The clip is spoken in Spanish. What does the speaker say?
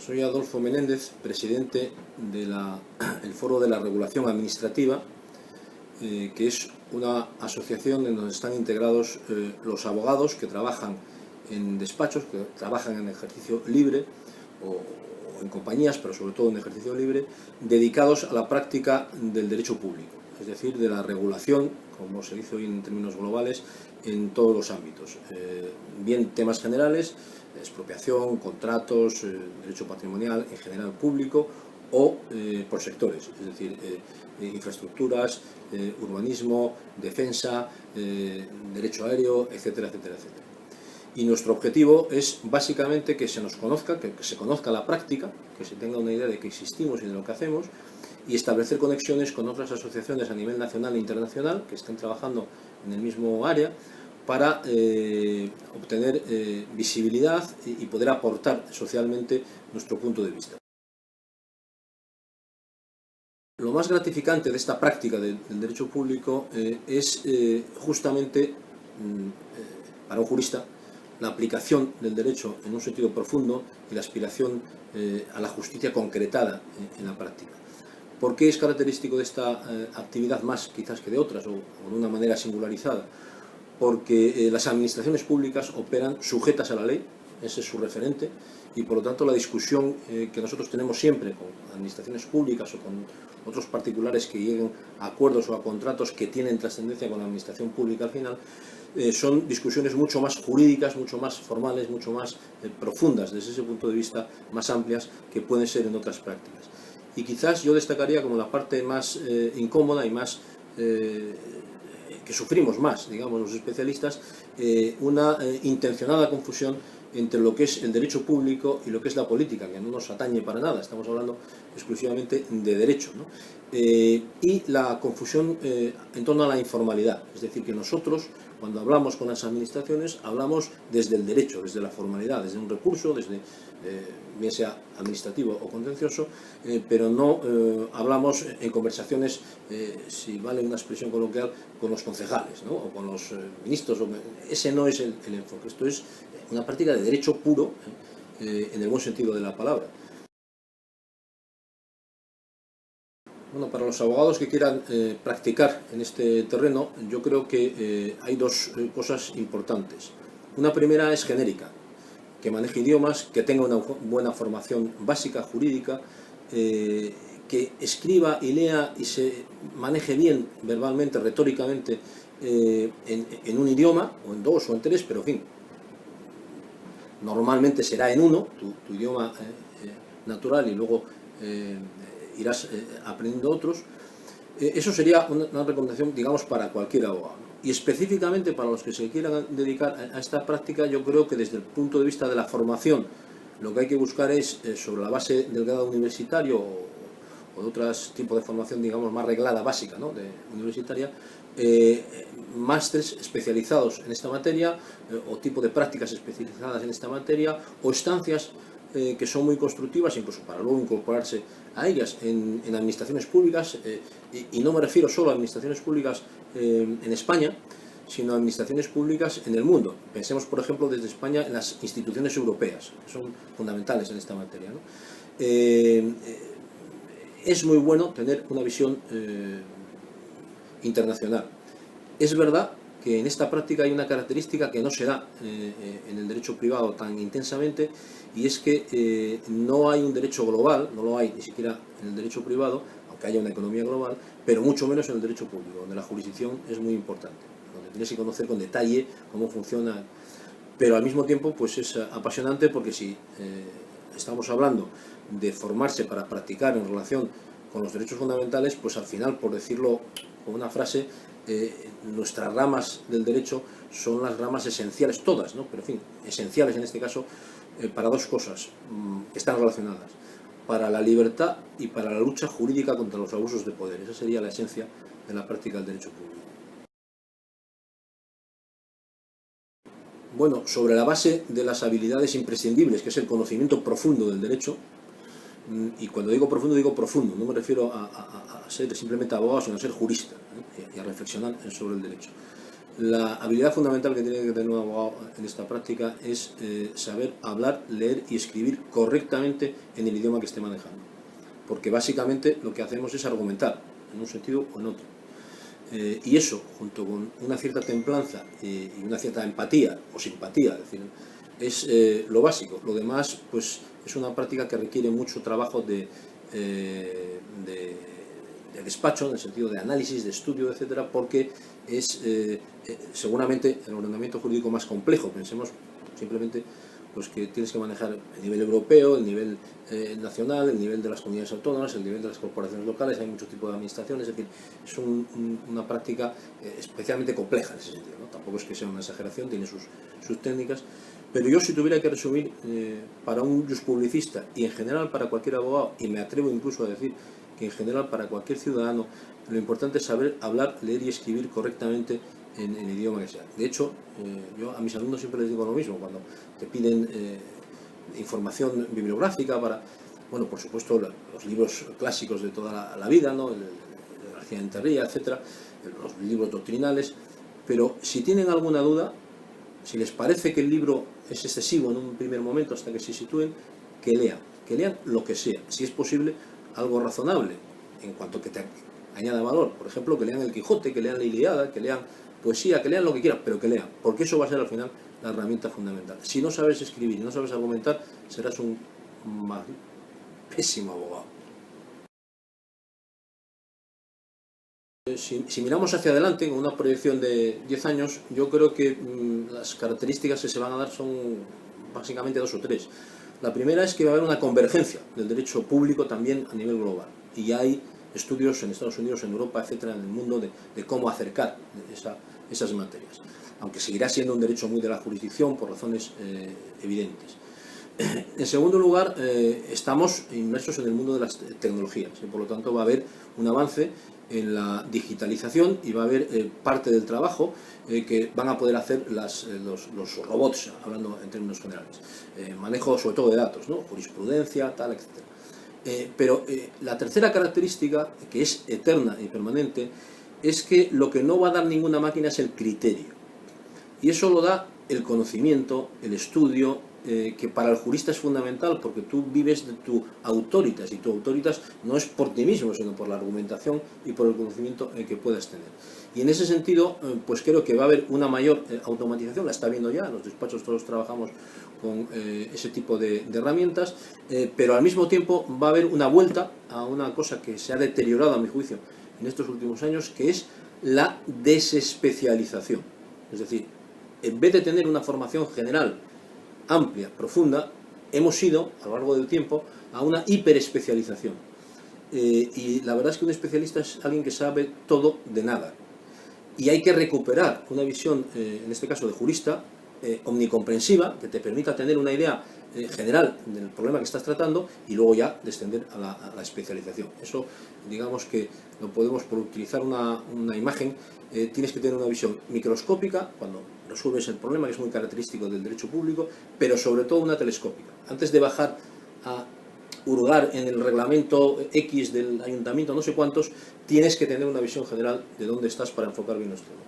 Soy Adolfo Menéndez, presidente del Foro de la Regulación Administrativa, que es una asociación en donde están integrados los abogados que trabajan en despachos, que trabajan en ejercicio libre o en compañías, pero sobre todo en ejercicio libre, dedicados a la práctica del derecho público, es decir, de la regulación, como se dice hoy en términos globales, en todos los ámbitos. Bien temas generales, expropiación, contratos, derecho patrimonial en general público, o por sectores, es decir, infraestructuras, urbanismo, defensa, derecho aéreo, etcétera, etcétera, etcétera. Y nuestro objetivo es básicamente que se nos conozca, que se conozca la práctica, que se tenga una idea de que existimos y de lo que hacemos, y establecer conexiones con otras asociaciones a nivel nacional e internacional que estén trabajando en el mismo área para obtener visibilidad y poder aportar socialmente nuestro punto de vista. Lo más gratificante de esta práctica del derecho público es justamente, para un jurista, la aplicación del derecho en un sentido profundo y la aspiración a la justicia concretada en la práctica. ¿Por qué es característico de esta actividad más quizás que de otras o de una manera singularizada? Porque las administraciones públicas operan sujetas a la ley, ese es su referente, y por lo tanto la discusión que nosotros tenemos siempre con administraciones públicas o con otros particulares que lleguen a acuerdos o a contratos que tienen trascendencia con la administración pública al final, son discusiones mucho más jurídicas, mucho más formales, mucho más profundas, desde ese punto de vista más amplias que pueden ser en otras prácticas. Y quizás yo destacaría como la parte más incómoda y más que sufrimos más, digamos, los especialistas, una intencionada confusión entre lo que es el derecho público y lo que es la política, que no nos atañe para nada, estamos hablando exclusivamente de derecho, ¿no? Y la confusión en torno a la informalidad, es decir, que nosotros, cuando hablamos con las administraciones, hablamos desde el derecho, desde la formalidad, desde un recurso, desde bien sea administrativo o contencioso, pero no hablamos en conversaciones, si vale una expresión coloquial, con los concejales, ¿no? O con los ministros. Ese no es el enfoque, esto es una práctica de derecho puro, en el buen sentido de la palabra. Bueno, para los abogados que quieran practicar en este terreno, yo creo que hay dos cosas importantes. Una primera es genérica, que maneje idiomas, que tenga una buena formación básica jurídica, que escriba y lea y se maneje bien verbalmente, retóricamente, en un idioma, o en dos, o en tres, pero en fin, normalmente será en uno, tu idioma natural, y luego irás aprendiendo otros. Eso sería una recomendación, digamos, para cualquier abogado, ¿no? Y específicamente para los que se quieran dedicar a esta práctica, yo creo que desde el punto de vista de la formación, lo que hay que buscar es, sobre la base del grado universitario o de otros tipos de formación, digamos, más reglada, básica, ¿no?, de universitaria, másteres especializados en esta materia, o tipo de prácticas especializadas en esta materia, o estancias que son muy constructivas, incluso para luego incorporarse a ellas en administraciones públicas, y no me refiero solo a administraciones públicas en España, sino a administraciones públicas en el mundo. Pensemos, por ejemplo, desde España en las instituciones europeas, que son fundamentales en esta materia, ¿no? Es muy bueno tener una visión internacional. Es verdad que en esta práctica hay una característica que no se da en el derecho privado tan intensamente, y es que no hay un derecho global, no lo hay ni siquiera en el derecho privado, aunque haya una economía global, pero mucho menos en el derecho público, donde la jurisdicción es muy importante, donde tienes que conocer con detalle cómo funciona, pero al mismo tiempo pues es apasionante, porque si estamos hablando de formarse para practicar en relación con los derechos fundamentales, pues al final, por decirlo con una frase, nuestras ramas del derecho son las ramas esenciales, todas, ¿no?, pero en fin, esenciales en este caso, para dos cosas que están relacionadas: para la libertad y para la lucha jurídica contra los abusos de poder. Esa sería la esencia de la práctica del derecho público. Bueno, sobre la base de las habilidades imprescindibles, que es el conocimiento profundo del derecho, y cuando digo profundo, no me refiero a ser simplemente abogado, sino a ser jurista, y a reflexionar sobre el derecho. La habilidad fundamental que tiene que tener un abogado en esta práctica es saber hablar, leer y escribir correctamente en el idioma que esté manejando. Porque básicamente lo que hacemos es argumentar, en un sentido o en otro. Y eso, junto con una cierta templanza y una cierta empatía o simpatía, es decir, es lo básico. Lo demás, pues, es una práctica que requiere mucho trabajo de despacho, en el sentido de análisis, de estudio, etcétera, porque es seguramente el ordenamiento jurídico más complejo. Pensemos simplemente pues que tienes que manejar el nivel europeo, el nivel nacional, el nivel de las comunidades autónomas, el nivel de las corporaciones locales. Hay muchos tipos de administraciones, es decir, es una práctica especialmente compleja en ese sentido, ¿no? Tampoco es que sea una exageración, tiene sus técnicas, pero yo, si tuviera que resumir, para un juspublicista y en general para cualquier abogado, y me atrevo incluso a decir que en general para cualquier ciudadano, lo importante es saber hablar, leer y escribir correctamente en el idioma que sea. De hecho, yo a mis alumnos siempre les digo lo mismo, cuando te piden información bibliográfica para, bueno, por supuesto, los libros clásicos de toda la vida, ¿no? El García de Enterría, etcétera, los libros doctrinales, pero si tienen alguna duda, si les parece que el libro es excesivo en un primer momento hasta que se sitúen, que lean lo que sea, si es posible, algo razonable, en cuanto que te añada valor. Por ejemplo, que lean el Quijote, que lean la Ilíada, que lean poesía, que lean lo que quieran, pero que lean, porque eso va a ser al final la herramienta fundamental. Si no sabes escribir y no sabes argumentar, serás un pésimo abogado. Si miramos hacia adelante, con una proyección de 10 años, yo creo que las características que se van a dar son básicamente 2 o 3. La primera es que va a haber una convergencia del derecho público también a nivel global. Y ya hay estudios en Estados Unidos, en Europa, etcétera, en el mundo, de cómo acercar esas materias. Aunque seguirá siendo un derecho muy de la jurisdicción por razones evidentes. En segundo lugar, estamos inmersos en el mundo de las tecnologías y por lo tanto va a haber un avance en la digitalización y va a haber parte del trabajo que van a poder hacer los robots, hablando en términos generales. Manejo sobre todo de datos, ¿no? Jurisprudencia, tal, etc. Pero la tercera característica, que es eterna y permanente, es que lo que no va a dar ninguna máquina es el criterio. Y eso lo da el conocimiento, el estudio, que para el jurista es fundamental, porque tú vives de tu autoritas, y tu autoritas no es por ti mismo, sino por la argumentación y por el conocimiento que puedas tener. Y en ese sentido, pues creo que va a haber una mayor automatización, la está viendo ya, en los despachos todos trabajamos con ese tipo de herramientas, pero al mismo tiempo va a haber una vuelta a una cosa que se ha deteriorado, a mi juicio, en estos últimos años, que es la desespecialización. Es decir, en vez de tener una formación general amplia, profunda, hemos ido, a lo largo del tiempo, a una hiperespecialización. Y la verdad es que un especialista es alguien que sabe todo de nada. Y hay que recuperar una visión, en este caso de jurista, omnicomprensiva, que te permita tener una idea general del problema que estás tratando y luego ya descender a la especialización. Eso, digamos que lo podemos, por utilizar una imagen, tienes que tener una visión microscópica cuando resuelves el problema, que es muy característico del derecho público, pero sobre todo una telescópica. Antes de bajar a hurgar en el reglamento X del ayuntamiento, no sé cuántos, tienes que tener una visión general de dónde estás para enfocar bien los temas.